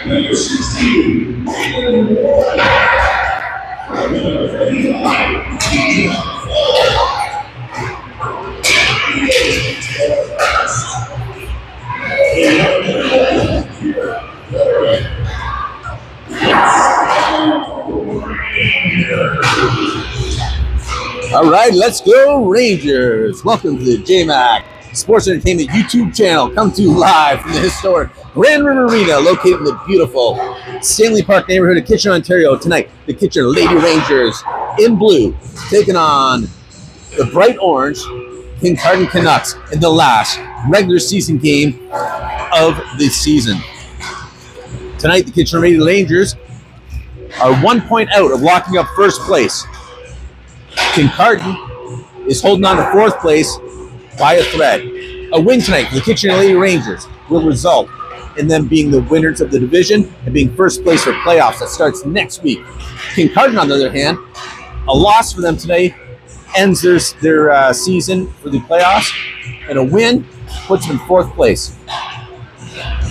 All right, let's go Rangers. Welcome to the JMAC Sports Entertainment YouTube channel. Come to you live from the historic Grand River Arena, located in the beautiful Stanley Park neighborhood of Kitchener, Ontario. Tonight, the Kitchener Lady Rangers in blue, taking on the bright orange Kincardine Kinucks in the last regular season game of the season. Tonight, the Kitchener Lady Rangers are 1 point out of locking up first place. Kincardine is holding on to fourth place by a thread. A win tonight for the Kitchener Lady Rangers will result in them being the winners of the division and being first place for playoffs that starts next week. Kincardine, on the other hand, a loss for them today ends their season for the playoffs, and a win puts them in fourth place.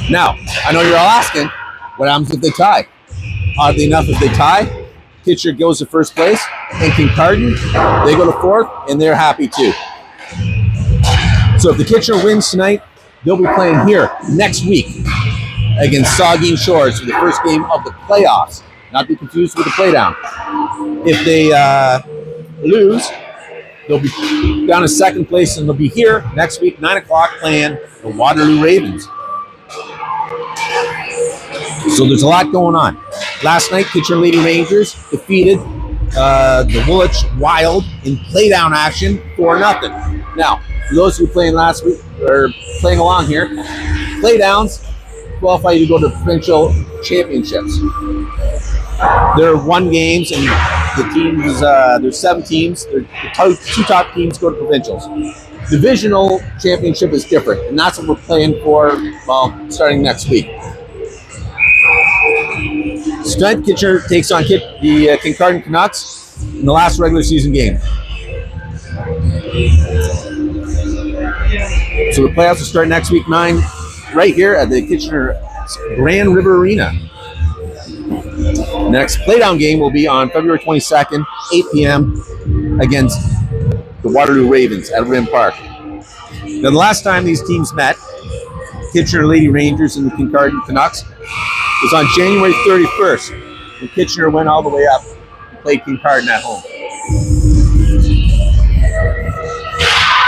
Now, I know you're all asking, what happens if they tie? Oddly enough, if they tie, Kitchener goes to first place, and Kincardine, they go to fourth, and they're happy too. So if the Kitchener wins tonight, they'll be playing here next week against Saugeen Shores for the first game of the playoffs. Not be confused with the playdown. If they lose, they'll be down to second place, and they'll be here next week, 9 o'clock, playing the Waterloo Ravens. So there's a lot going on. Last night, Kitchener Lady Rangers defeated the Woolwich Wild in playdown action 4-0. Now, for those who were playing last week or playing along here, playdowns qualify you to go to provincial championships. There are 1 games, and the teams, there's 7 teams. The 2 top teams go to provincials. Divisional championship is different, and that's what we're playing for, well, starting next week. Tonight, Kitchener takes on the Kincardine Kinucks in the last regular season game. So the playoffs will start next week, 9, right here at the Kitchener Grand River Arena. The next playdown game will be on February 22nd, 8 p.m. against the Waterloo Ravens at Rim Park. Now, the last time these teams met, Kitchener Lady Rangers and the Kincardine Kinucks, was on January 31st, when Kitchener went all the way up and played Kincardine at home.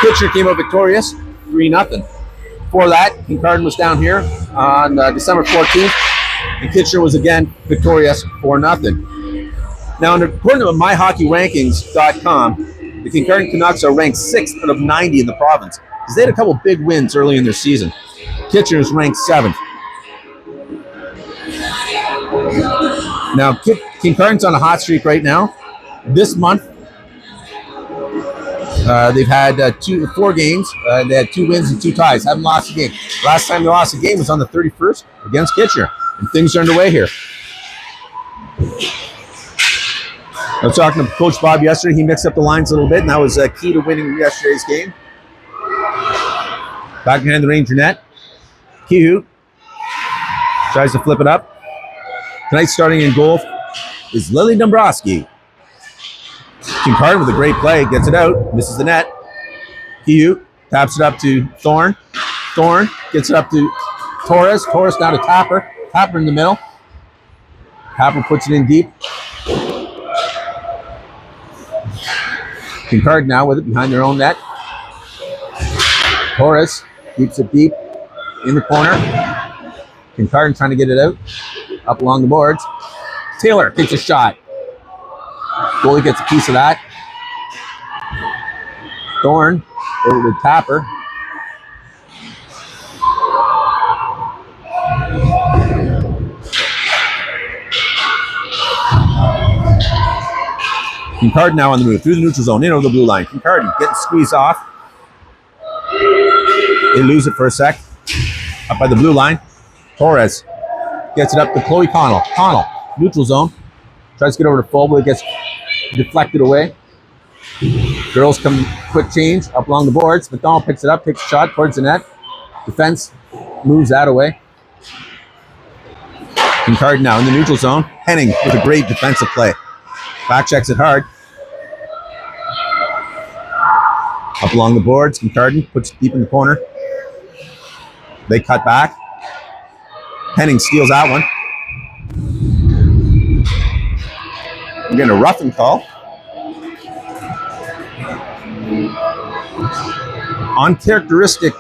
Kitchener came out victorious, 3-0. Before that, Kincardine was down here on December 14th, and Kitchener was again victorious, 4-0. Now, according to MyHockeyRankings.com, the Kincardine Kinucks are ranked 6th out of 90 in the province, because they had a couple big wins early in their season. Kitchener is ranked 7th. Now, Kincardine's on a hot streak right now. This month, they've had 4 games. They had 2 wins and 2 ties. Haven't lost a game. Last time they lost a game was on the 31st against Kitchener, and things are underway here. I was talking to Coach Bob yesterday. He mixed up the lines a little bit, and that was key to winning yesterday's game. Back behind the Ranger net. Kihu tries to flip it up. Tonight, starting in goal is Lily Dombrowski. Kincardine with a great play, gets it out, misses the net. Kihu taps it up to Thorne. Thorne gets it up to Torres. Torres now to Tapper. Tapper in the middle. Tapper puts it in deep. Kincardine now with it behind their own net. Torres keeps it deep in the corner. Kincardine trying to get it out. Up along the boards. Taylor takes a shot. Goalie gets a piece of that. Thorne over to Tapper. Kincardine now on the move through the neutral zone, in over the blue line. Kincardine getting squeezed off. They lose it for a sec. Up by the blue line. Torres gets it up to Chloe Connell. Connell, neutral zone. Tries to get over to full, but it gets deflected away. Girls come quick change up along the boards. McDonald picks it up, takes a shot towards the net. Defense moves that away. Kincardine now in the neutral zone. Henning with a great defensive play. Back checks it hard. Up along the boards. Kincardine puts it deep in the corner. They cut back. Henning steals that one. We're getting a roughing call. Uncharacteristic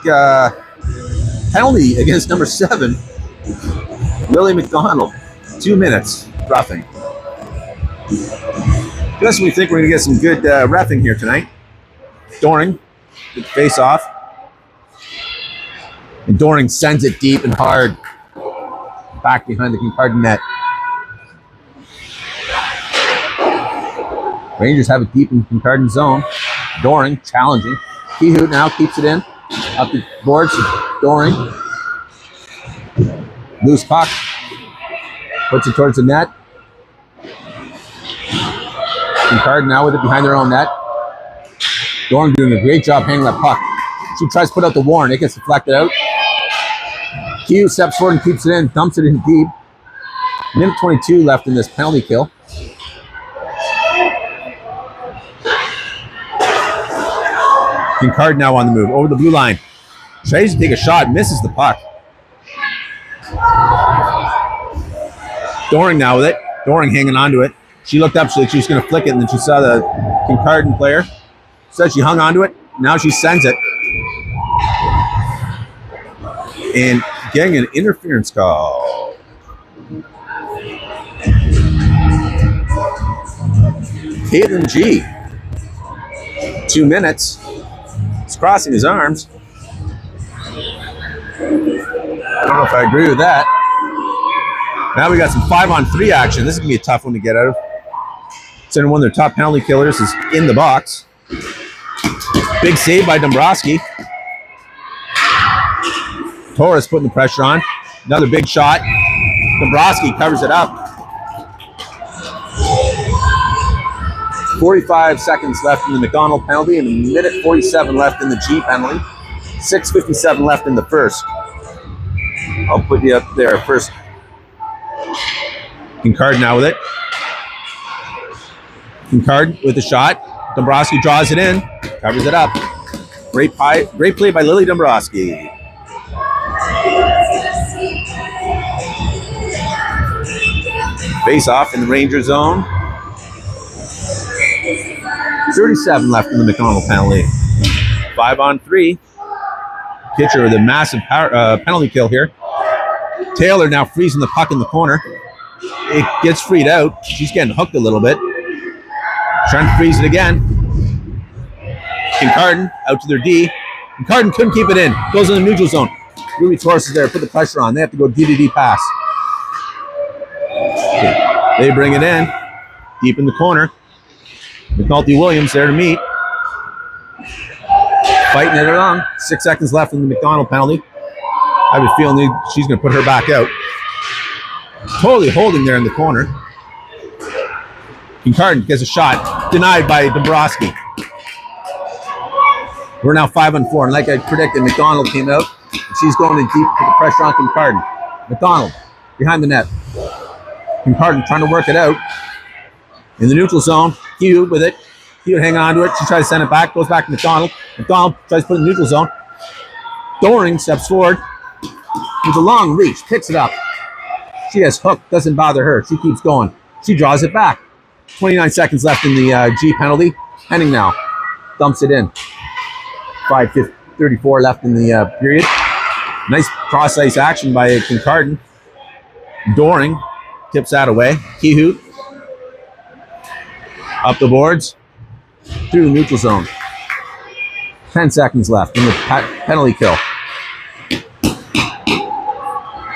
penalty against number 7, Willie McDonald. 2 minutes roughing. Just we think we're going to get some good reffing here tonight. Doring, good face off. And Doring sends it deep and hard back behind the Kincardine net. Rangers have it deep in Kincardine zone. Doring challenging. Kehoe now keeps it in. Up the boards. Doring. Loose puck. Puts it towards the net. Kincardine now with it behind their own net. Doring doing a great job handling that puck. She tries to put out the Warren. It gets deflected out. Kehoe steps forward and keeps it in. Dumps it in deep. Minute 22 left in this penalty kill. Kincardine now on the move, over the blue line. Tries to take a shot, misses the puck. Doring now with it. Doring hanging on to it. She looked up, she was going to flick it, and then she saw the Kincardine player. So she hung on to it. Now she sends it. And getting an interference call. Caitlin G. 2 minutes. He's crossing his arms. I don't know if I agree with that. Now we got some 5-on-3 action. This is going to be a tough one to get out of. Center one of their top penalty killers is in the box. Big save by Dombrowski. Torres putting the pressure on. Another big shot. Dombrowski covers it up. 45 seconds left in the McDonald penalty and a minute 47 left in the G penalty. 6:57 left in the first. I'll put you up there first. Kincardine now with it. Kincardine with the shot. Dombrowski draws it in. Covers it up. Great play by Lily Dombrowski. Face off in the Ranger zone. 37 left in the McDonald penalty. 5-on-3. Kitcher with a massive penalty kill here. Taylor now freezing the puck in the corner. It gets freed out. She's getting hooked a little bit. Trying to freeze it again. Kincardine out to their D. Kincardine couldn't keep it in. Goes in the neutral zone. Ruby Torres is there. Put the pressure on. They have to go D-to-D pass. They bring it in. Deep in the corner. McNulty Williams there to meet. Fighting it along. 6 seconds left in the McDonald penalty. I have a feeling she's going to put her back out. Totally holding there in the corner. Kincardine gets a shot. Denied by Dombrowski. We're now 5-on-4. And like I predicted, McDonald came out. She's going in deep, put the pressure on Kincardine. McDonald behind the net. Kincardine trying to work it out. In the neutral zone. Hugh with it. Hugh hang on to it. She tries to send it back. Goes back to McDonald. McDonald tries to put it in the neutral zone. Doring steps forward. With a long reach. Picks it up. She has hooked. Doesn't bother her. She keeps going. She draws it back. 29 seconds left in the G penalty. Henning now. Dumps it in. 5:34 left in the period. Nice cross-ice action by Kincardine. Doring tips that away. Kehoe. Up the boards. Through the neutral zone. 10 seconds left in the penalty kill.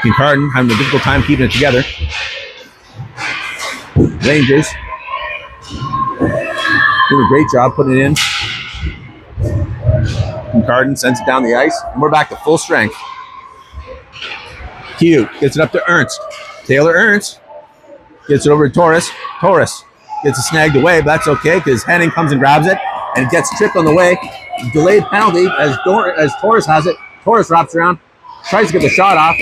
Kincardine having a difficult time keeping it together. Rangers doing a great job putting it in. Kincardine sends it down the ice, and we're back to full strength. Hugh gets it up to Ernst. Taylor Ernst gets it over to Torres. Torres gets it snagged away, but that's okay because Henning comes and grabs it, and it gets tripped on the way. Delayed penalty as Torres has it. Torres wraps around, tries to get the shot off.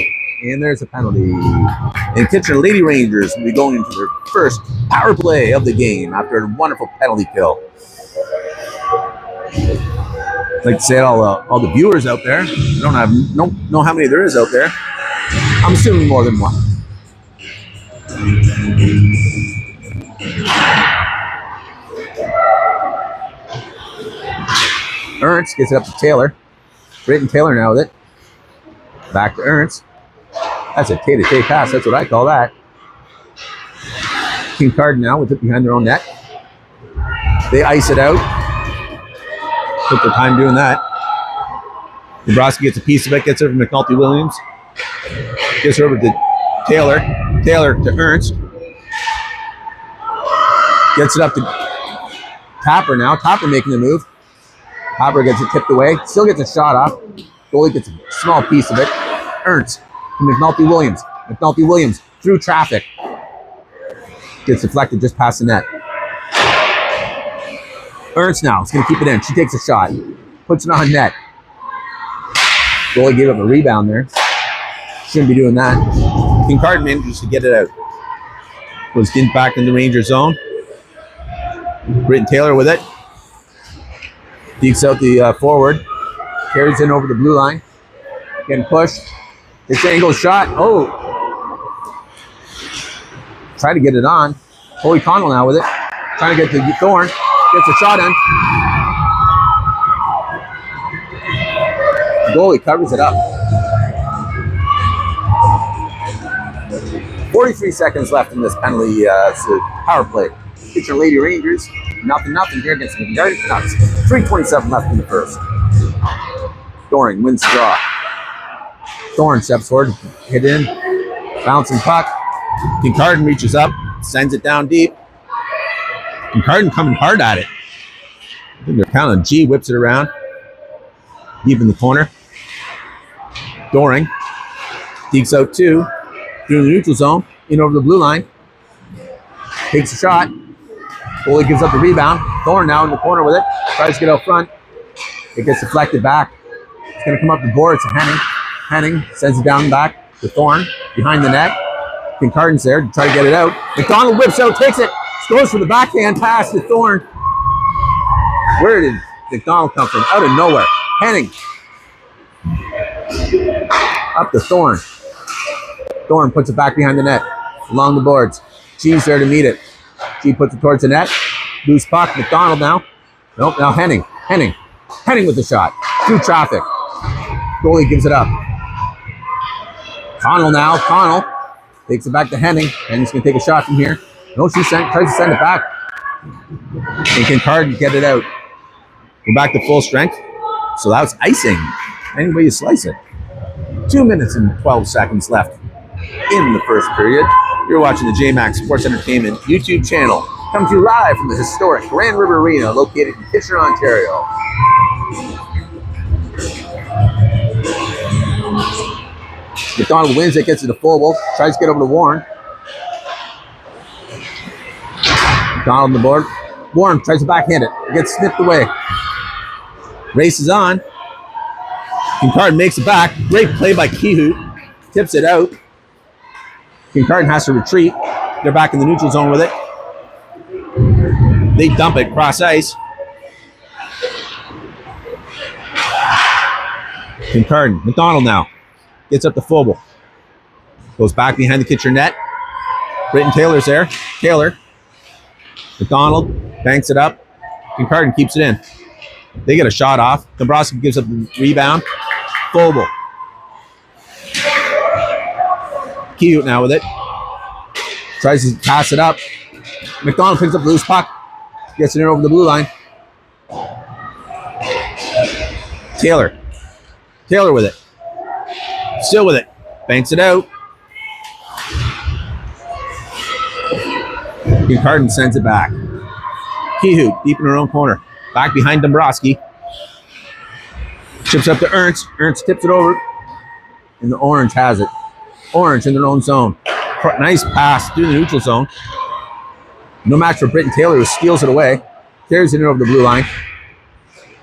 and there's a penalty. And Kitchener Lady Rangers will be going into their first power play of the game after a wonderful penalty kill. I'd like to say all the viewers out there. I don't know how many there is out there. I'm assuming more than one. Ernst gets it up to Taylor. Britton Taylor now with it. Back to Ernst. That's a Tay-to-Tay pass. That's what I call that. Kincardine now with it behind their own net. They ice it out. Took their time doing that. Dombrowski gets a piece of it. Gets it over to McNulty Williams. Gets it over to Taylor. Taylor to Ernst. Gets it up to Topper now. Topper making the move. Topper gets it tipped away. Still gets a shot off. Goalie gets a small piece of it. Ernst to McNulty Williams. McNulty Williams through traffic. Gets deflected just past the net. Ernst now is going to keep it in. She takes a shot. Puts it on net. Goalie gave up a rebound there. Shouldn't be doing that. Kincardine manages to get it out. Was getting back in the Ranger zone. Britton Taylor with it. Dekes out the forward. Carries in over the blue line. Getting pushed. It's an angle shot. Oh. Try to get it on. Holy Connell now with it. Trying to get to Thorne. Gets a shot in. The goalie covers it up. 43 seconds left in this penalty power play. Kitchener Lady Rangers, 0-0 here against the Kincardine Kinucks. 3:27 left in the first. Doring wins the draw. Thorne steps forward, hit in, bouncing puck. Kincardine reaches up, sends it down deep. Kincardine coming hard at it. I think they're counting. G whips it around. Deep in the corner. Doring. Dekes out two. Through the neutral zone. In over the blue line. Takes a shot. Goalie gives up the rebound. Thorne now in the corner with it. Tries to get out front. It gets deflected back. It's going to come up the board. It's a Henning. Henning sends it down back to Thorne. Behind the net. Kincardine's there to try to get it out. McDonald whips out. Takes it. Goes for the backhand pass to Thorne. Where did McDonald come from? Out of nowhere. Henning. Up to Thorne. Thorne puts it back behind the net. Along the boards. G's there to meet it. G puts it towards the net. Loose puck. McDonald now. Nope, now Henning. Henning. Henning with the shot. Through traffic. Goalie gives it up. Connell now. Connell takes it back to Henning. Henning's going to take a shot from here. No, she tries to send it back. And Kincardine get it out. We're back to full strength. So that was icing. Any way you slice it. 2 minutes and 12 seconds left in the first period. You're watching the JMax Sports Entertainment YouTube channel. Coming to you live from the historic Grand River Arena located in Kitchener, Ontario. McDonald wins it, gets it to Fobel. Tries to get over to Warren. McDonald on the board. Warren tries to backhand it. It gets snipped away. Races on. Kincardine makes it back. Great play by Kihout. Tips it out. Kincardine has to retreat. They're back in the neutral zone with it. They dump it cross ice. Kincardine. McDonald now. Gets up to Fobel. Goes back behind the Kitchener net. Britton Taylor's there. Taylor. McDonald banks it up. Kincardine keeps it in. They get a shot off. Dombrowski gives up the rebound. Fobel. Kihout now with it. Tries to pass it up. McDonald picks up the loose puck. Gets it in over the blue line. Taylor. Taylor with it. Still with it. Banks it out. Kincardine sends it back. Kihout deep in her own corner. Back behind Dombrowski. Chips up to Ernst. Ernst tips it over. And the Orange has it. Orange in their own zone. Nice pass through the neutral zone. No match for Britton Taylor, who steals it away. Carries it in over the blue line.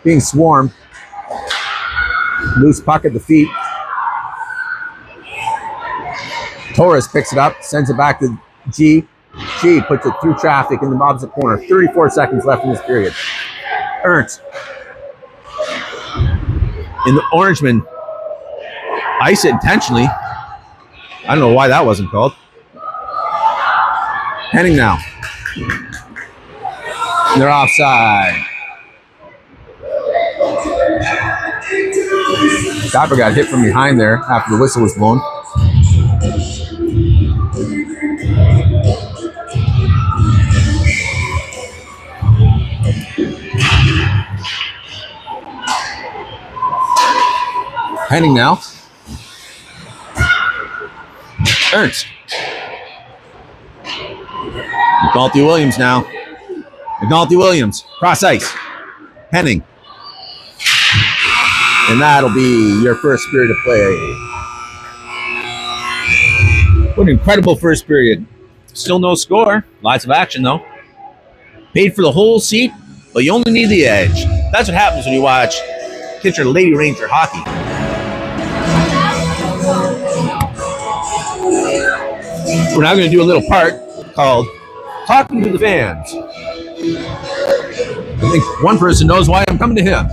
Being swarmed. Loose puck at the feet. Torres picks it up, sends it back to G. G puts it through traffic in the opposite corner. 34 seconds left in this period. Ernst. And the Orangemen ice it intentionally. I don't know why that wasn't called. Henning now. And they're offside. Stopper got hit from behind there after the whistle was blown. Henning now. Ernst. McNulty Williams now. McNulty Williams. Cross ice. Henning. And that'll be your first period of play. What an incredible first period. Still no score. Lots of action though. Paid for the whole seat, but you only need the edge. That's what happens when you watch Kitchener Lady Ranger hockey. We're now going to do a little part called Talking to the Fans. I think one person knows why I'm coming to him.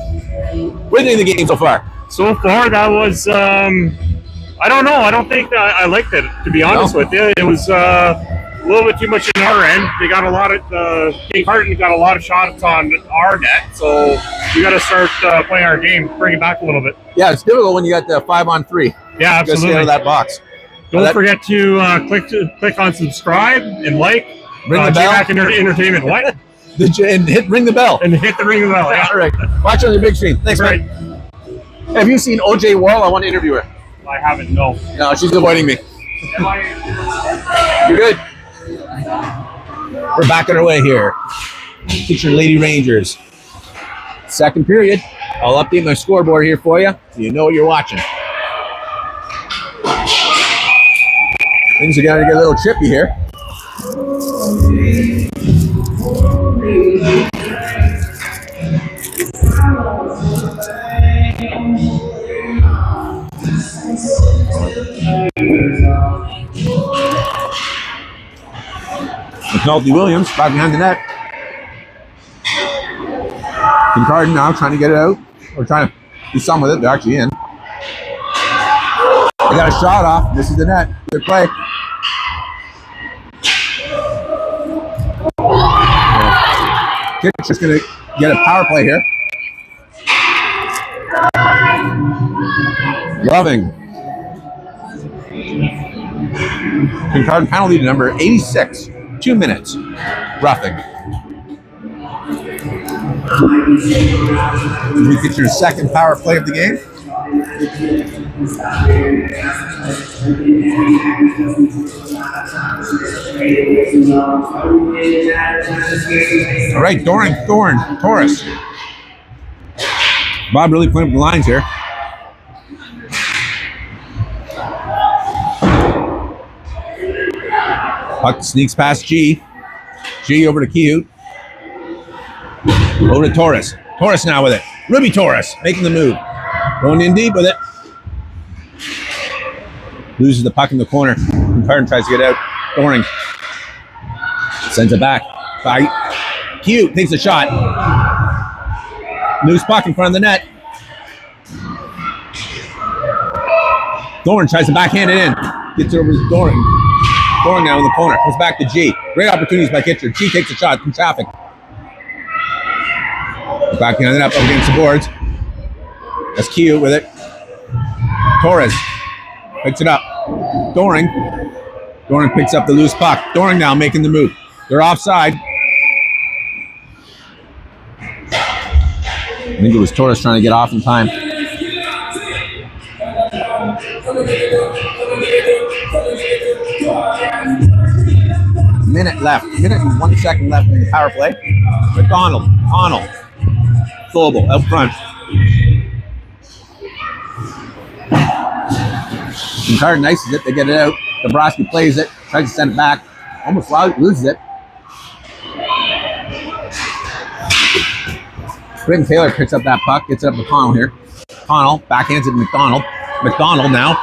What do you think of the game so far? So far, that was, I don't know. I don't think that I liked it, to be honest with you. It was a little bit too much in our end. They got a lot of, Kincardine got a lot of shots on our net, so we got to start playing our game, bring it back a little bit. Yeah, it's difficult when you got the 5-on-3. Yeah, absolutely. Just stay out of that box. Don't forget to click on subscribe and like. Ring the bell. JMac Entertainment. What? And ring the bell. And hit the ring the bell. Yeah. All right. Watch on your big screen. Thanks, right. man. Have you seen OJ Wall? I want to interview her. I haven't. No. No, she's avoiding me. You're good. We're back on our way here. Kitchener Lady Rangers. Second period. I'll update my scoreboard here for you so you know what you're watching. Things are going to get a little trippy here. McNulty Williams back behind the net. Kincardine now trying to get it out. Or trying to do something with it. They're actually in. They got a shot off. This is the net. Good play. Kitchener's going to get a power play here. Loving. Kincardine penalty to number 86. 2 minutes. Roughing. We get your second power play of the game. All right, Torres. Bob really playing up the lines here. Puck sneaks past G. G over to Kiut. Over to Torres. Torres now with it. Ruby Torres making the move. Going in deep with it. Loses the puck in the corner. Kincardine tries to get out. Thorning. Sends it back. Kiut takes a shot. Loose puck in front of the net. Thorne tries to backhand it in. Gets it over to Thorne. Thorne now in the corner. Comes back to G. Great opportunities by Kitchener. G takes a shot from traffic. Backhand it up against the boards. That's Kiut with it. Torres picks it up. Doring picks up the loose puck. Doring now making the move. They're offside. I think it was Torres trying to get off in time. Minute and 1 second left in the power play. McDonald, Connell, Thobel out front. Kincardine ices it, they get it out. Dabrowski plays it, tries to send it back, almost loses it. Britton Taylor picks up that puck, gets it up to Connell here. Connell backhands it to McDonald. McDonald now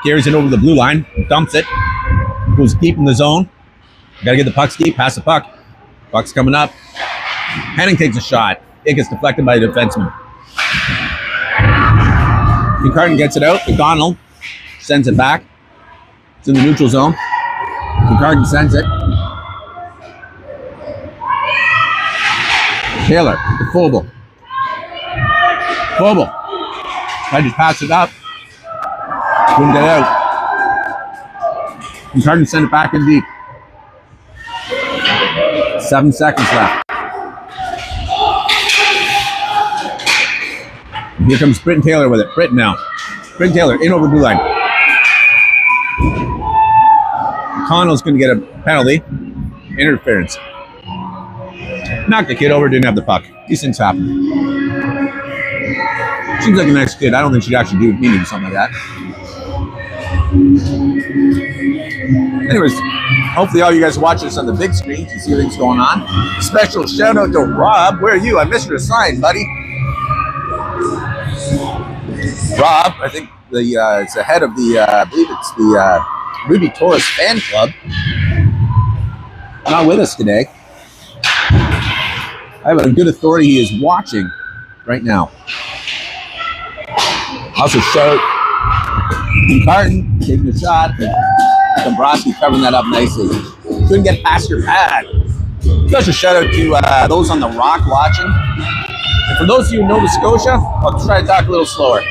carries it over the blue line, dumps it. Goes deep in the zone. Gotta get the pucks deep, pass the puck. Puck's coming up. Henning takes a shot. It gets deflected by the defenseman. Kincardine gets it out. McDonald sends it back. It's in the neutral zone. Kincardine sends it. Taylor to Phobel. Phobel. Tried to pass it up. Couldn't get out. Kincardine sent it back in deep. 7 seconds left. Here comes Britton Taylor with it. Britton now. Britton Taylor in over blue line. Connell's going to get a penalty. Interference. Knocked the kid over, didn't have the puck. These things happen. Seems like a nice kid. I don't think she'd actually do meaning something like that. Anyways, hopefully all you guys watch this on the big screen to see things going on. Special shout out to Rob. Where are you? I missed your sign, buddy. Rob, I think it's the head of the, I believe it's the Ruby Torres fan club. Not with us today. I have a good authority he is watching right now. Also shout Kincardine taking a shot. Dombrowski covering that up nicely. Couldn't get past your pad. Special shout out to those on the rock watching. And for those of you in Nova Scotia, I'll try to talk a little slower.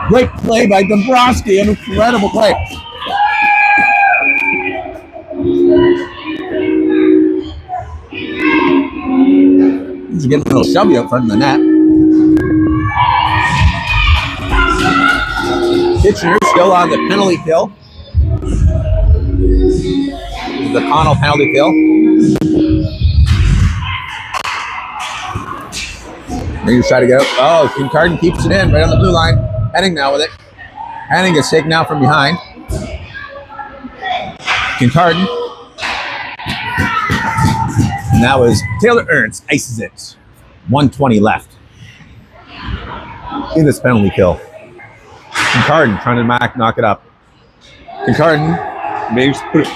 Great play by Dombrowski, an incredible play. He's getting a little shovey up front of the net. Kitchener still on the penalty kill. The Connell penalty kill. They're going to try to go. Oh, Kincardine keeps it in right on the blue line. Henning now with it. Henning gets taken out from behind. Kincardine. And that was Taylor Ernst ices it. 1:20 left in this penalty kill. Kincardine trying to knock it up. Kincardine maybe put it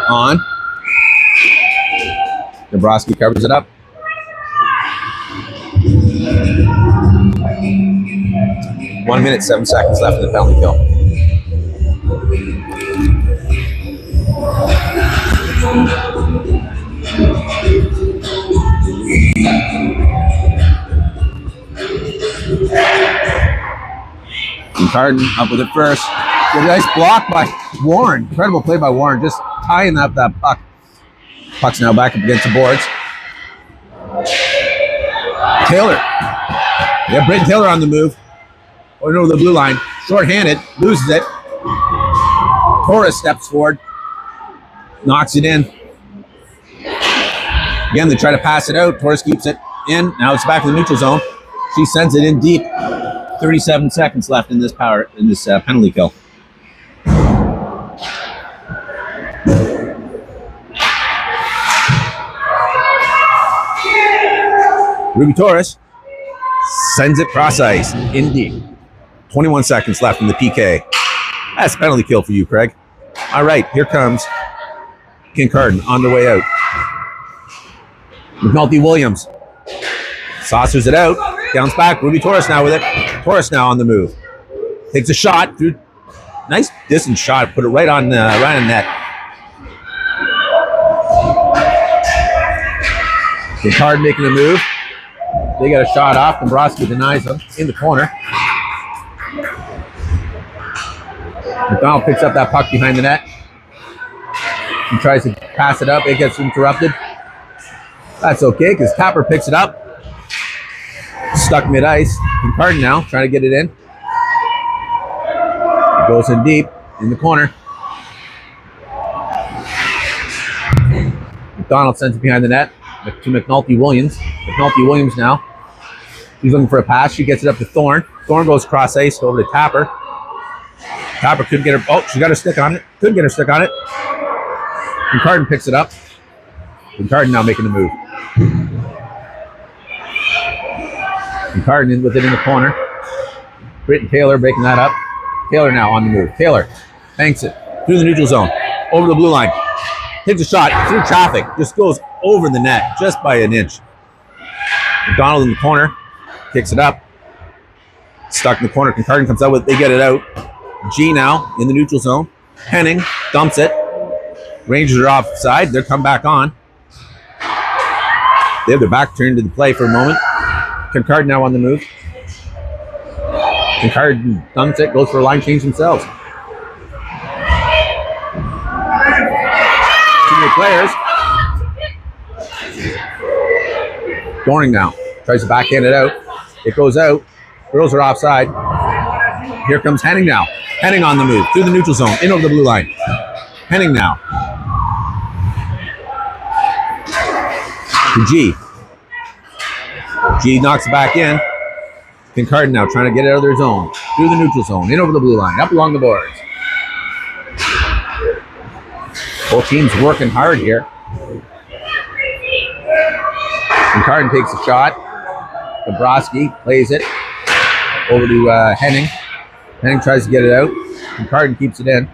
on. Dombrowski covers it up. One minute, 7 seconds left in the penalty kill. Kincardine up with it first. Good nice block by Warren. Incredible play by Warren, just tying up that puck. Puck's now back up against the boards. Taylor. Yeah, Britton Taylor on the move. Over the blue line. Short-handed. Loses it. Torres steps forward. Knocks it in. Again, they try to pass it out. Torres keeps it in. Now it's back in the neutral zone. She sends it in deep. 37 seconds left in this penalty kill. Ruby Torres sends it cross ice in deep. 21 seconds left in the PK. That's a penalty kill for you, Craig. All right, here comes Kincardine on the way out. McNulty Williams saucers it out. Downs back. Ruby Torres now with it. Torres now on the move. Takes a shot through. Nice distance shot. Put it right on net. Kincardine making a move. They got a shot off. Dombrowski denies them in the corner. McDonald picks up that puck behind the net. He tries to pass it up. It gets interrupted. That's okay because Tapper picks it up. Stuck mid-ice. Kincardine now trying to get it in. It goes in deep in the corner. McDonald sends it behind the net to McNulty Williams. McNulty Williams now. She's looking for a pass. She gets it up to Thorne. Thorne goes cross ice over to Tapper. Tapper couldn't get her. Oh, she got her stick on it. Couldn't get her stick on it. Kincardine picks it up. Kincardine now making the move. Kincardine in with it in the corner. Britton Taylor breaking that up. Taylor now on the move. Taylor banks it through the neutral zone, over the blue line. Takes a shot through traffic. Just goes over the net just by an inch. McDonald in the corner. Kicks it up. Stuck in the corner. Kincardine comes out with it. They get it out. G now in the neutral zone. Henning dumps it. Rangers are offside. They're come back on. They have their back turned to the play for a moment. Kincardine now on the move. Kincardine dumps it. Goes for a line change themselves. Senior players. Dorning now. Tries to backhand it out. It goes out. Girls are offside. Here comes Henning now. Henning on the move. Through the neutral zone. In over the blue line. Henning now. To G. G knocks it back in. Kincardine now trying to get it out of their zone. Through the neutral zone. In over the blue line. Up along the boards. Both teams working hard here. Kincardine takes a shot. Dombrowski plays it over to Henning. Henning tries to get it out. Kincardine keeps it in.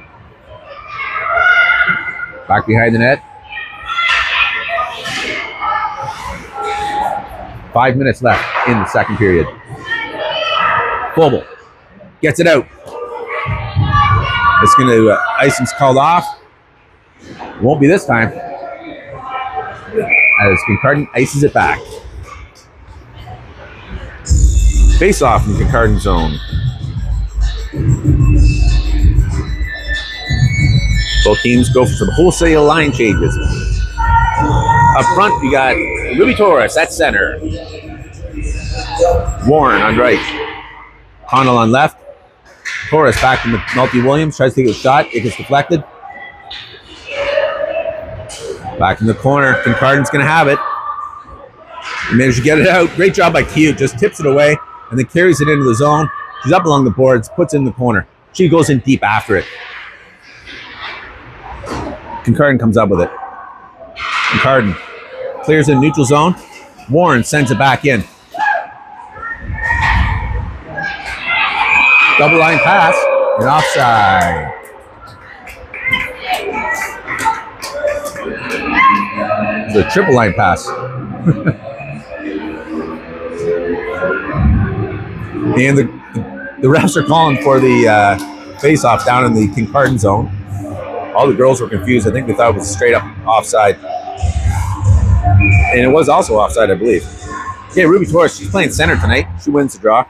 Back behind the net. 5 minutes left in the second period. Vogel gets it out. It's going to, icing's called off. Won't be this time. As Kincardine ices it back. Face off in the Kincardine zone. Both teams go for some wholesale line changes. Up front, we got Ruby Torres at center. Warren on right. Connell on left. Torres back to McNulty Williams. Tries to take a shot. It gets deflected. Back in the corner. Kincardine's going to have it. He managed to get it out. Great job by Q. Just tips it away and then carries it into the zone. She's up along the boards. Puts it in the corner. She goes in deep after it. Kincardine comes up with it. Kincardine clears in neutral zone. Warren sends it back in. Double line pass and offside. It's a triple line pass. And the refs are calling for the face-off down in the Kincardine zone. All the girls were confused. I think they thought it was straight up offside. And it was also offside, I believe. Okay, Ruby Torres, she's playing center tonight. She wins the draw.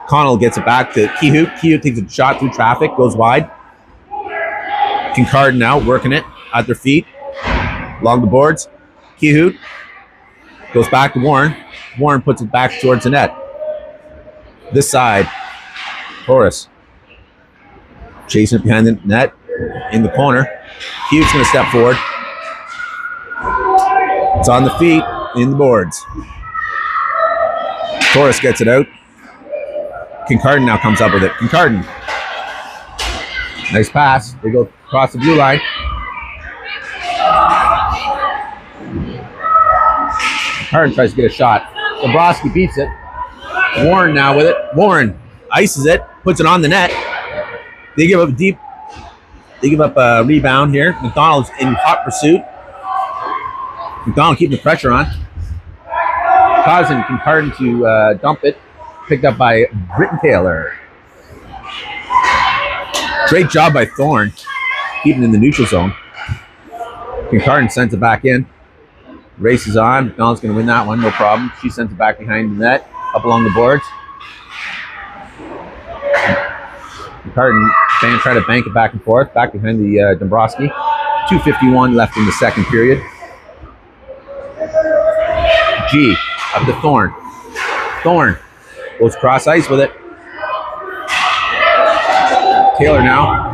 Connell gets it back to Kehoot. Kehoot takes a shot through traffic, goes wide. Kincardine now working it at their feet. Along the boards. Kehoot goes back to Warren. Warren puts it back towards the net. This side, Torres chasing it behind the net in the corner. Kehoot's going to step forward. It's on the feet, in the boards. Torres gets it out. Kincardine now comes up with it. Kincardine. Nice pass. They go across the blue line. Kincardine tries to get a shot. Dombrowski beats it. Warren now with it. Warren ices it, puts it on the net. They give up a rebound here. McDonald's in hot pursuit. McDonald keeping the pressure on. Causing Kincardine to dump it. Picked up by Britton Taylor. Great job by Thorne, keeping in the neutral zone. Kincardine sends it back in. Races on. McDonald's going to win that one, no problem. She sends it back behind the net, up along the boards. Kincardine trying to bank it back and forth, back behind the Dombrowski. 2:51 left in the second period. G up to Thorne. Thorne goes cross ice with it. Taylor now.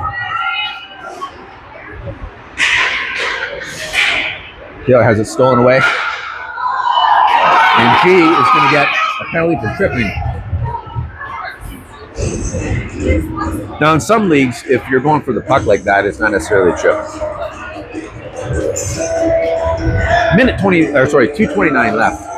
Taylor has it stolen away. And G is going to get a penalty for tripping. Now in some leagues, if you're going for the puck like that, it's not necessarily a trip. Minute 2:29 left.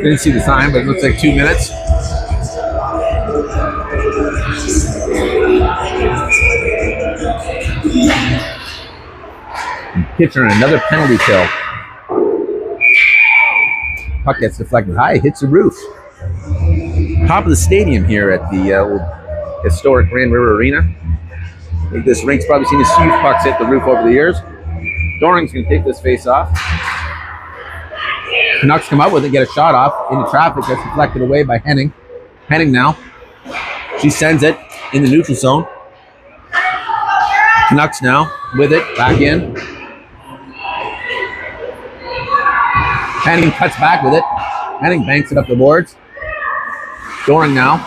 Didn't see the time, but it looks like 2 minutes. Kitchener, another penalty kill. Puck gets deflected high, hits the roof. Top of the stadium here at the old historic Grand River Arena. I think this rink's probably seen a few pucks hit the roof over the years. Doring's going to take this face off. Canucks come up with it, get a shot off into traffic. Gets deflected away by Henning. Henning now. She sends it in the neutral zone. Canucks now with it, back in. Henning cuts back with it. Henning banks it up the boards. Doring now.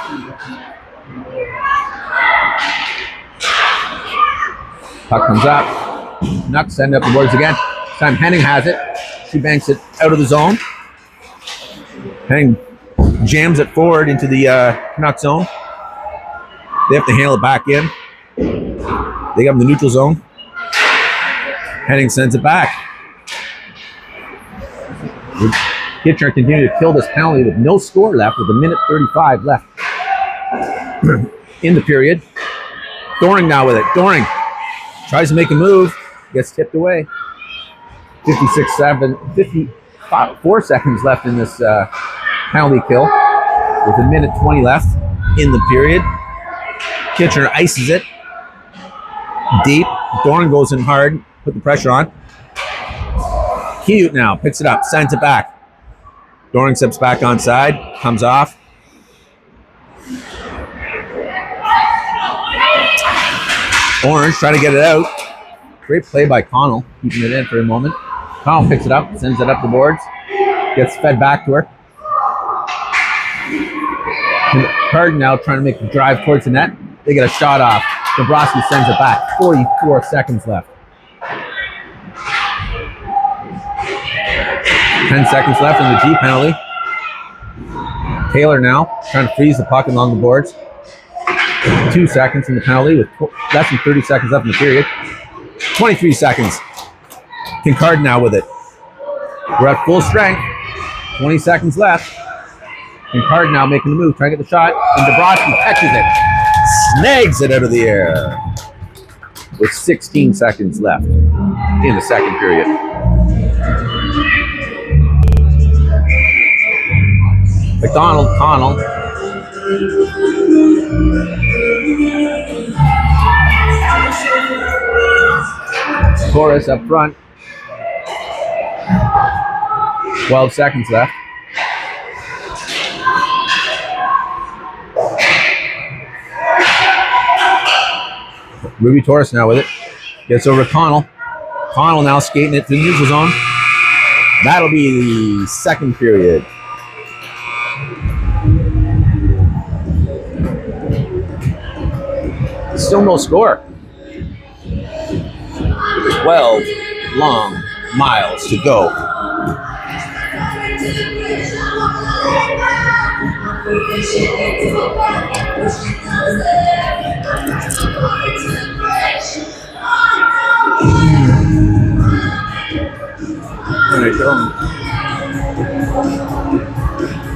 Puck comes up. Canucks send up the boards again. This time Henning has it. She banks it out of the zone. Henning jams it forward into the Canuck zone. They have to handle it back in. They got him in the neutral zone. Henning sends it back. Kitchener continued to kill this penalty with no score left with 1:35 left in the period. Doring now with it. Doring tries to make a move. Gets tipped away. 54 seconds left in this penalty kill with 1:20 left in the period. Kitchener ices it deep. Doring goes in hard, put the pressure on. Kinucks now picks it up, sends it back. Doring steps back onside, comes off. Orange trying to get it out. Great play by Connell, keeping it in for a moment. Connell picks it up, sends it up the boards, gets fed back to her. Kincardine now trying to make the drive towards the net. They get a shot off. Dabrowski sends it back. 44 seconds left. 10 seconds left in the G penalty. Taylor now trying to freeze the puck along the boards. 2 seconds in the penalty with less than 30 seconds left in the period. 23 seconds. Kincardine now with it. We're at full strength. 20 seconds left. Kincardine now making the move, trying to get the shot, and Dabrowski catches it. Snags it out of the air. With 16 seconds left in the second period. McDonald, Connell. Torres up front. 12 seconds left. Ruby Torres now with it. Gets over to Connell. Connell now skating it to the neutral zone. That'll be the second period. Still no score. 12 long miles to go.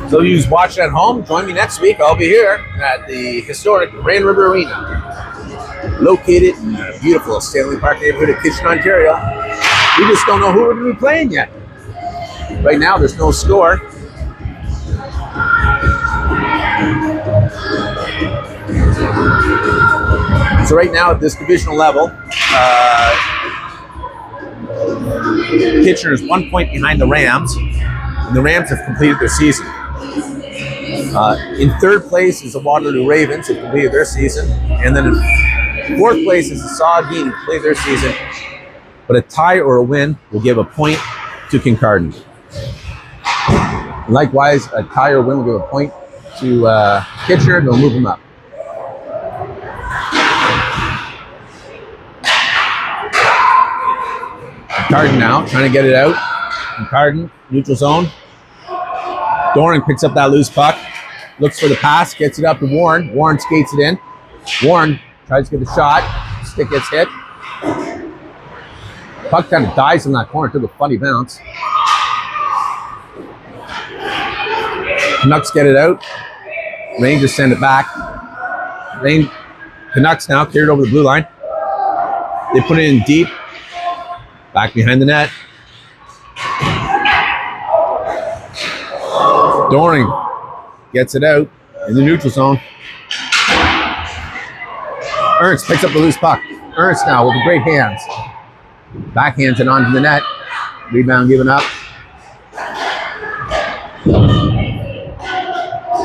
So you just watch it at home. Join me next week. I'll be here at the historic Grand River Arena, located in the beautiful Stanley Park neighborhood of Kitchener, Ontario. We just don't know who we're going to be playing yet. Right now, there's no score. So right now at this divisional level, Kitchener is 1 point behind the Rams, and the Rams have completed their season. In third place is the Waterloo Ravens, who completed their season, and then in fourth place is the Saugeen, who completed their season. But a tie or a win will give a point to Kincardine. Likewise, a tie or win will give a point to Kitchener, and they'll move them up. Kincardine now, trying to get it out. Kincardine, neutral zone. Doring picks up that loose puck. Looks for the pass, gets it up to Warren. Warren skates it in. Warren tries to get the shot. Stick gets hit. Puck kind of dies in that corner, took a funny bounce. Canucks get it out. Rangers send it back. Canucks now cleared over the blue line. They put it in deep. Back behind the net. Doring gets it out in the neutral zone. Ernst picks up the loose puck. Ernst now with the great hands. Backhands it onto the net. Rebound given up.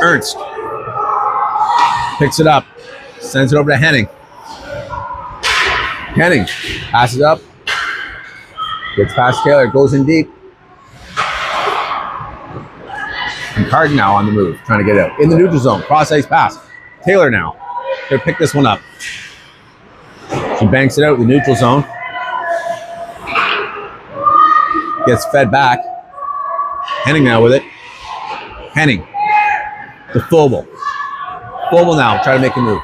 Ernst picks it up. Sends it over to Henning. Henning passes up. Gets past Taylor. Goes in deep. Kincardine now on the move. Trying to get out. In the neutral zone. Cross ice pass. Taylor now. Gonna pick this one up. She banks it out in the neutral zone. Gets fed back. Henning now with it. Henning to Phobel. Phobel now trying to make a move.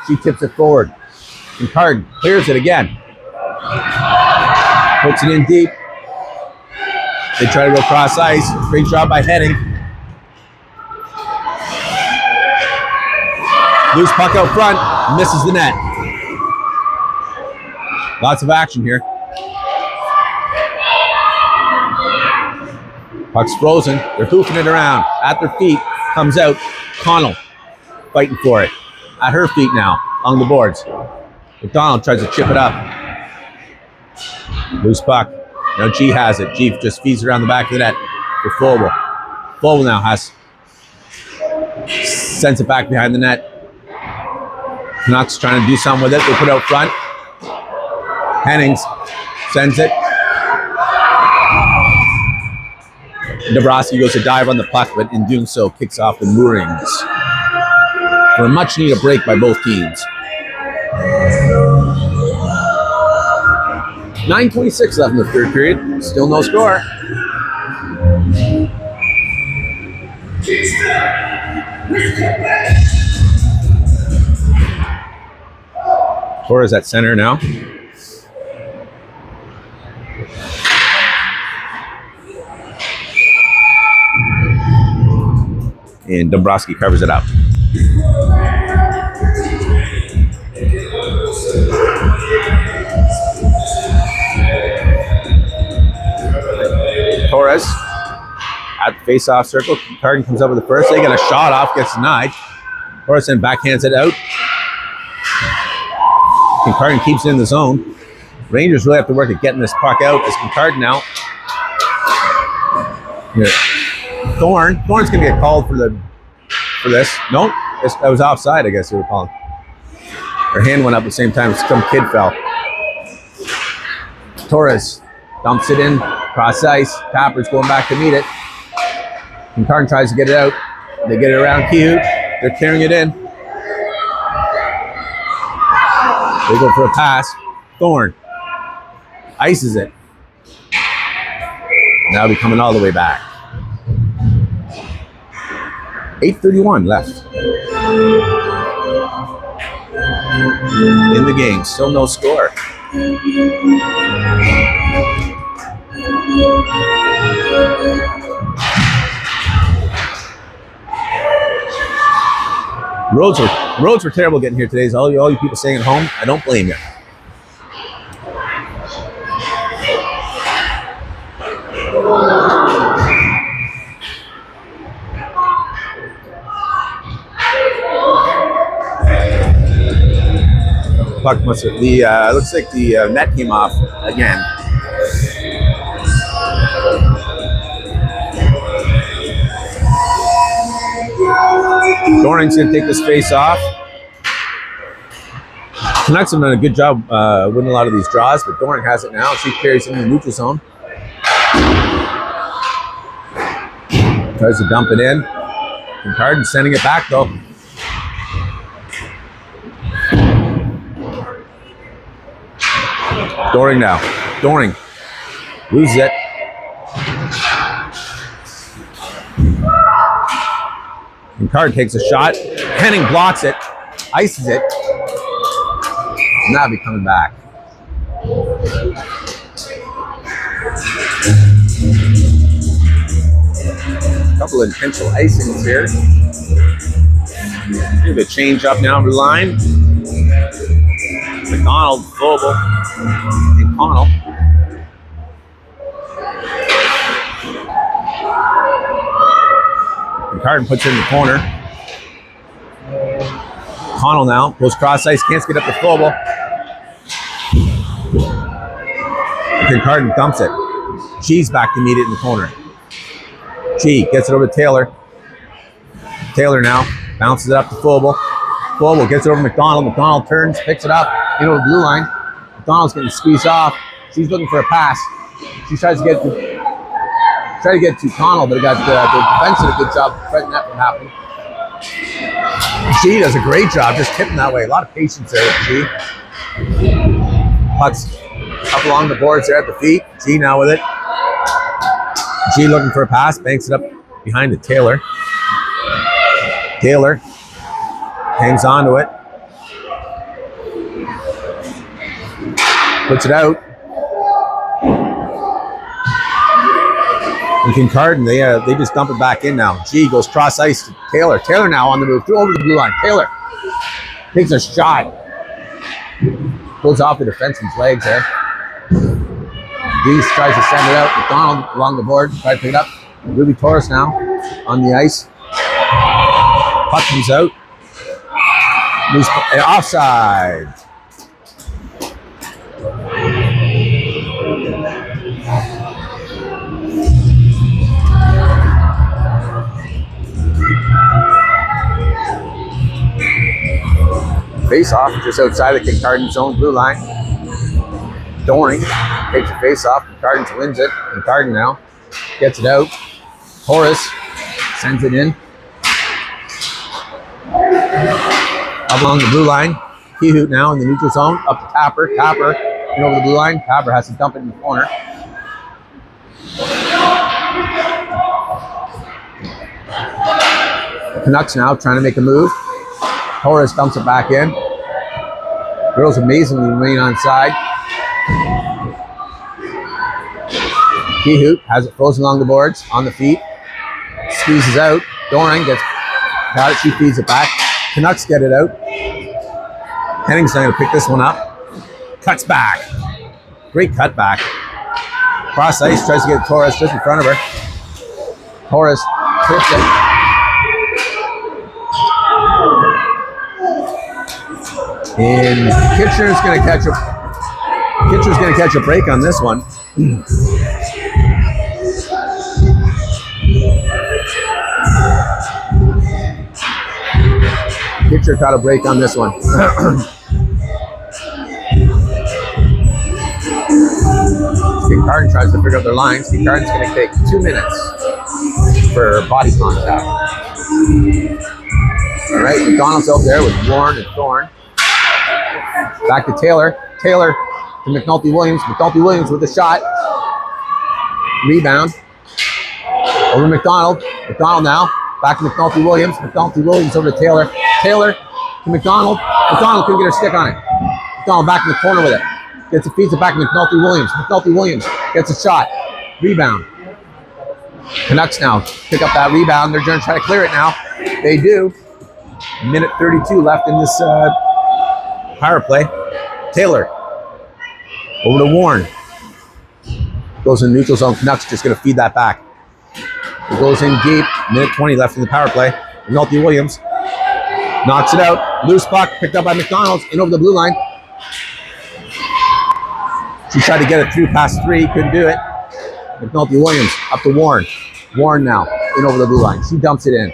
She tips it forward. Kincardine clears it again. Puts it in deep. They try to go cross ice. Great job by Henning. Loose puck out front. Misses the net. Lots of action here. Puck's frozen. They're hoofing it around. At their feet. Comes out. Connell fighting for it. At her feet now. On the boards. McDonald tries to chip it up. Loose puck. Now G has it. G just feeds around the back of the net for Phobel. Phobel now sends it back behind the net. Canucks trying to do something with it. They put it out front. Hennings sends it. Dabrowski goes to dive on the puck, but in doing so, kicks off the moorings. For a much needed break by both teams. 9:26 left in the third period. Still no score. Torres at center now. And Dombrowski covers it up. Torres at the face-off circle. Kincardine comes up with the first. They get a shot off, gets denied. Torres then backhands it out. Kincardine keeps it in the zone. Rangers really have to work at getting this puck out as Kincardine now. Here. Thorne's going to get called for this. Nope, that was offside, I guess they were calling. Her hand went up at the same time. Some kid fell. Torres dumps it in, cross ice. Tapper's going back to meet it. Kincardine tries to get it out. They get it around Kehoe. They're clearing it in. They go for a pass. Thorne ices it. Now they're coming all the way back. 8:31 left in the game. Still no score. Roads were terrible getting here today. All you people staying at home, I don't blame you. Puck must have, looks like the net came off again. Doring's going to take this face off. Canucks have done a good job winning a lot of these draws, but Doring has it now. She carries it in the neutral zone. Tries to dump it in. Kincardine sending it back though. Doring now. Doring loses it. Kincardine takes a shot. Henning blocks it. Ices it. Now be coming back. A couple of intentional icings here. The change up now to the line. McDonald, Vogel, and Connell. Kincardine puts it in the corner. Connell now goes cross ice, can't get up to Vogel. Kincardine dumps it. G's back to meet it in the corner. G gets it over to Taylor. Taylor now bounces it up to Vogel. Vogel gets it over to McDonald. McDonald turns, picks it up, into the blue line. McDonald's getting squeezed off. She's looking for a pass. She tries to get to Connell, but the defense did a good job preventing that from happening. G does a great job just tipping that way. A lot of patience there with G. Pucks up along the boards there at the feet. G now with it. G looking for a pass, banks it up behind to Taylor. Taylor hangs on to it. Puts it out. And Kincardine, they just dump it back in now. G goes cross ice to Taylor. Taylor now on the move, over the blue line. Taylor takes a shot. Goes off the defenseman's legs there. Deese tries to send it out. McDonald along the board, tries to pick it up. Ruby Torres now on the ice. Puck comes out. Offside. Face off just outside the Kincardine zone, blue line. Doring takes the face off. Kincardine wins it. Kincardine now gets it out. Horace sends it in. Up along the blue line. Kihoot now in the neutral zone. Up to Tapper. Tapper in over the blue line. Tapper has to dump it in the corner. The Canucks now trying to make a move. Horace dumps it back in. Girls amazingly remain on side. Kihoot has it frozen along the boards, on the feet. Squeezes out. Doring got it. She feeds it back. Canucks get it out. Henning's going to pick this one up. Cuts back. Great cut back. Cross ice, tries to get Torres just in front of her. Torres trips it. And Kitchener's going to catch a break on this one. Kitchener got a break on this one. Kincardine tries to figure out their lines. Kincardine's going to take 2 minutes for body contact. All right, McDonald's out there with Warren and Thorne. Back to Taylor. Taylor to McNulty Williams. McNulty Williams with a shot. Rebound. Over McDonald. McDonald now. Back to McNulty Williams. McNulty Williams over to Taylor. Taylor to McDonald. McDonald couldn't get her stick on it. McDonald back in the corner with it. Gets it, feeds it back to McNulty Williams. McNulty Williams gets a shot. Rebound. Canucks now pick up that rebound. They're going to try to clear it now. They do. Minute 32 left in this power play. Taylor over to Warren. Goes in neutral zone. Canucks just going to feed that back. It goes in deep. Minute 20 left in the power play. McNulty Williams knocks it out. Loose puck picked up by McDonald's in over the blue line. She tried to get it through past 3. Couldn't do it. McNulty Williams up to Warren. Warren now in over the blue line. She dumps it in.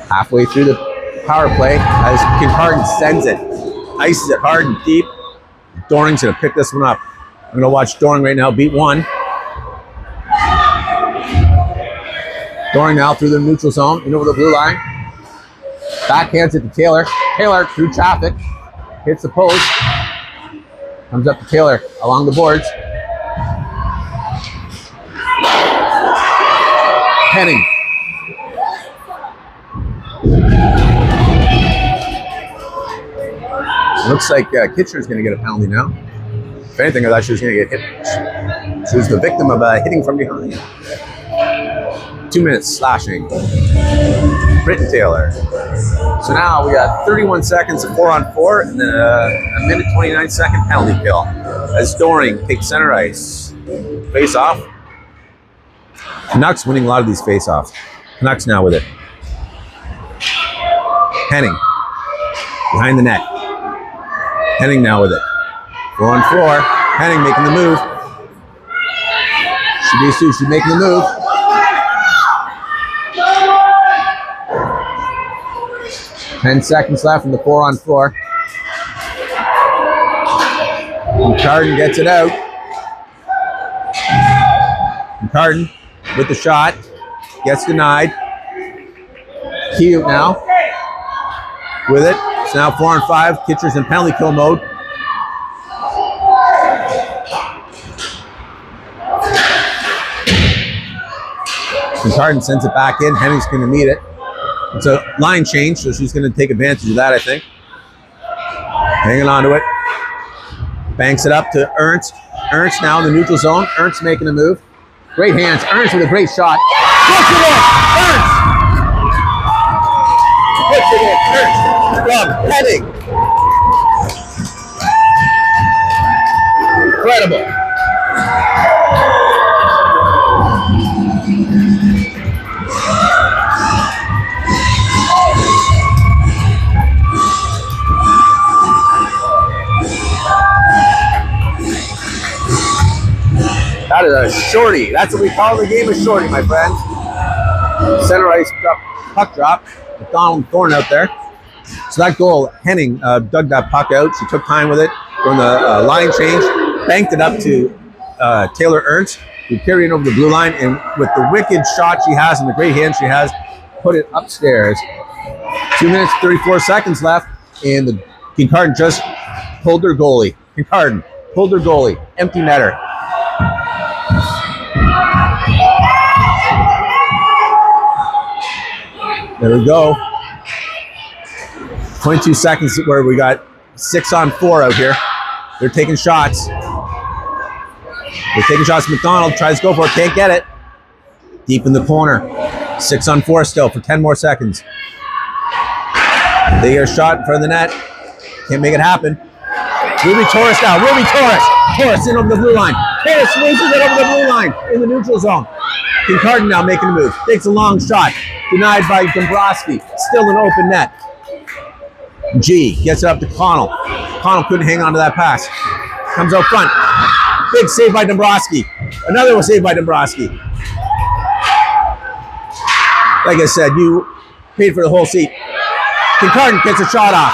Halfway through the power play as Kincardine sends it. Ices it hard and deep. Doring's going to pick this one up. I'm going to watch Doring right now beat one. Doring now through the neutral zone and over the blue line. Backhands it to Taylor. Taylor through traffic. Hits the post. Comes up to Taylor along the boards. Henning. Looks like Kitchener's going to get a penalty now. If anything, I thought she was going to get hit She was the victim of hitting from behind. 2 minutes slashing. Britton Taylor. So now we got 31 seconds of 4-on-4 and then a minute 29-second penalty kill. As Doring takes center ice. Face off. Canucks winning a lot of these face-offs. Canucks now with it. Henning. Behind the net. Henning now with it. 4-on-4. Henning making the move. Shibisu making the move. Ten seconds left from the 4-on-4. Kincardine gets it out. Kincardine with the shot. Gets denied. Kinucks now. With it. It's now 4-on-5. Kitcher's in penalty kill mode. Kincardine sends it back in. Henning's going to meet it. It's a line change, so she's going to take advantage of that, I think. Hanging on to it. Banks it up to Ernst. Ernst now in the neutral zone. Ernst making a move. Great hands. Ernst with a great shot. Puts it in. Ernst! Puts it in. Ernst from Henning. Incredible. That is a shorty. That's what we call the game, a shorty, my friends. Center ice puck drop. McDonald and Thorne out there. So that goal, Henning dug that puck out. She took time with it from the line change, banked it up to Taylor Ernst, who carried it over the blue line, and with the wicked shot she has and the great hand she has, put it upstairs. 2 minutes, 34 seconds left, and the Kincardine just pulled their goalie. Kincardine pulled their goalie. Empty netter. There we go. 22 seconds where we got 6-on-4 out here. They're taking shots. They're taking shots. McDonald tries to go for it. Can't get it. Deep in the corner. 6-on-4 still for 10 more seconds. They get a shot in front of the net. Can't make it happen. Ruby Torres now. Ruby Torres. Torres in over the blue line. Torres swings it over the blue line in the neutral zone. Kincardine now making a move. Takes a long shot. Denied by Dombrowski. Still an open net. G gets it up to Connell. Connell couldn't hang on to that pass. Comes out front. Big save by Dombrowski. Another one saved by Dombrowski. Like I said, you paid for the whole seat. Kincardine gets a shot off.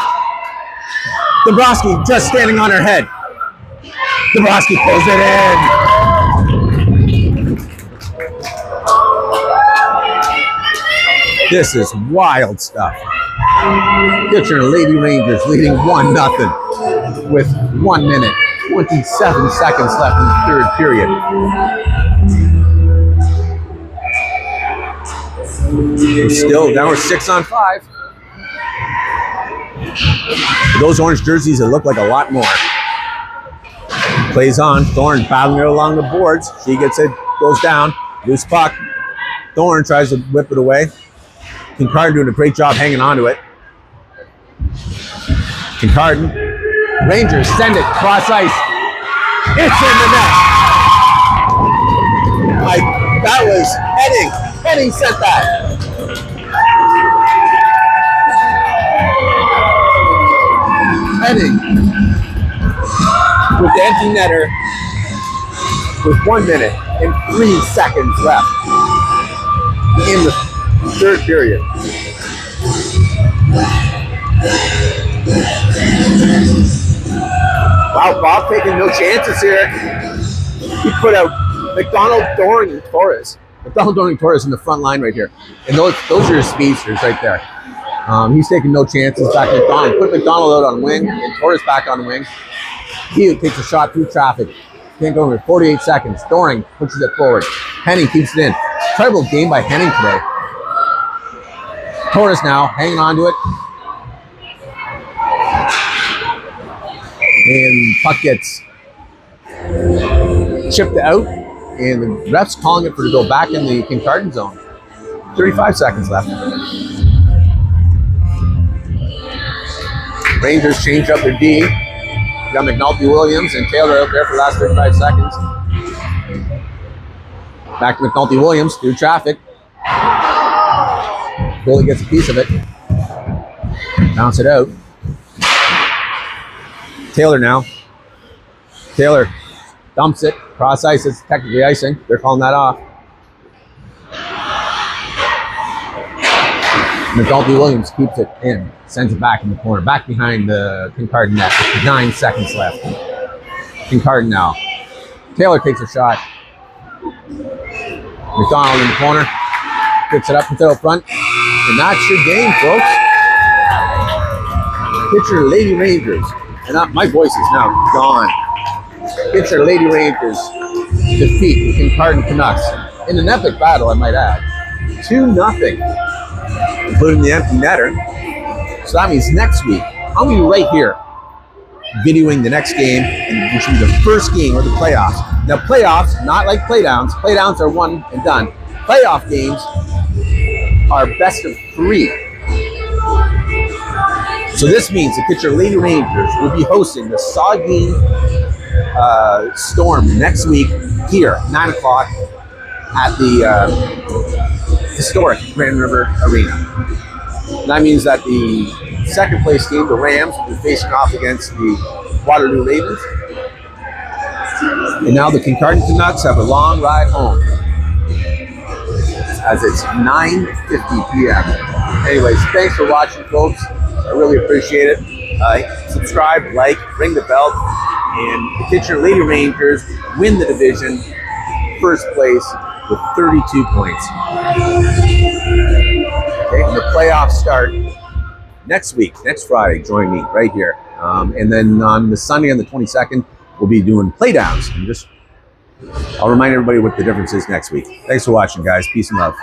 Dombrowski just standing on her head. Dombrowski pulls it in. This is wild stuff. Kitchener Lady Rangers leading 1-0 with 1 minute, 27 seconds left in the third period. We're still down, we're 6-on-5. Those orange jerseys, it look like a lot more. Plays on. Thorne battling her along the boards. She gets it, goes down. Loose puck. Thorne tries to whip it away. Kincardine doing a great job hanging on to it. Kincardine. Rangers send it cross ice. It's in the net. That was Henning. Henning sent that. Henning with the empty netter with 1 minute and 3 seconds left in the third period. Wow, Bob taking no chances here. He put out McDonald, Doring, and Torres. McDonald, Doring, and Torres in the front line right here. And those are your speedsters right there. He's taking no chances back to McDonald. Put McDonald out on wing and Torres back on wing. He takes a shot through traffic. Can't go over 48 seconds. Doring pushes it forward. Henning keeps it in. Incredible game by Henning today. Torres now hanging on to it. And puck gets chipped out. and the ref's calling it for to go back in the Kincardine zone. 35 seconds left. Rangers changed up their D. We got McNulty Williams and Taylor out there for the last 35 seconds. Back to McNulty Williams through traffic. Goalie gets a piece of it. Bounce it out. Taylor now. Taylor dumps it. Cross ice. It's technically icing. They're calling that off. McNulty Williams keeps it in. Sends it back in the corner. Back behind the Kincardine net. 9 seconds left. Kincardine now. Taylor takes a shot. McDonald in the corner. Picks it up, puts it out front. And that's your game, folks. Pitcher Lady Rangers. And my voice is now gone. Pitcher Lady Rangers defeat the Kincardine Kinucks in an epic battle, I might add. 2-0, including the empty netter. So that means next week, I'll be right here videoing the next game, and which will be the first game of the playoffs. Now, playoffs, not like playdowns. Playdowns are one and done. Playoff games are best of 3. So this means the Pitcher Lady Rangers will be hosting the Saugeen Storm next week here, 9 o'clock at the historic Grand River Arena. That means that the second place team, the Rams, will be facing off against the Waterloo Ravens. And now the Kincardine Kinucks have a long ride home, as it's 9:50 p.m. Anyways, thanks for watching, folks. I really appreciate it. Subscribe, like, ring the bell, and the Kitchener Lady Rangers win the division, first place with 32 points. Okay, and the playoffs start next week, next Friday. Join me right here. And then on the Sunday on the 22nd, we'll be doing playdowns. And I'll remind everybody what the difference is next week. Thanks for watching, guys. Peace and love.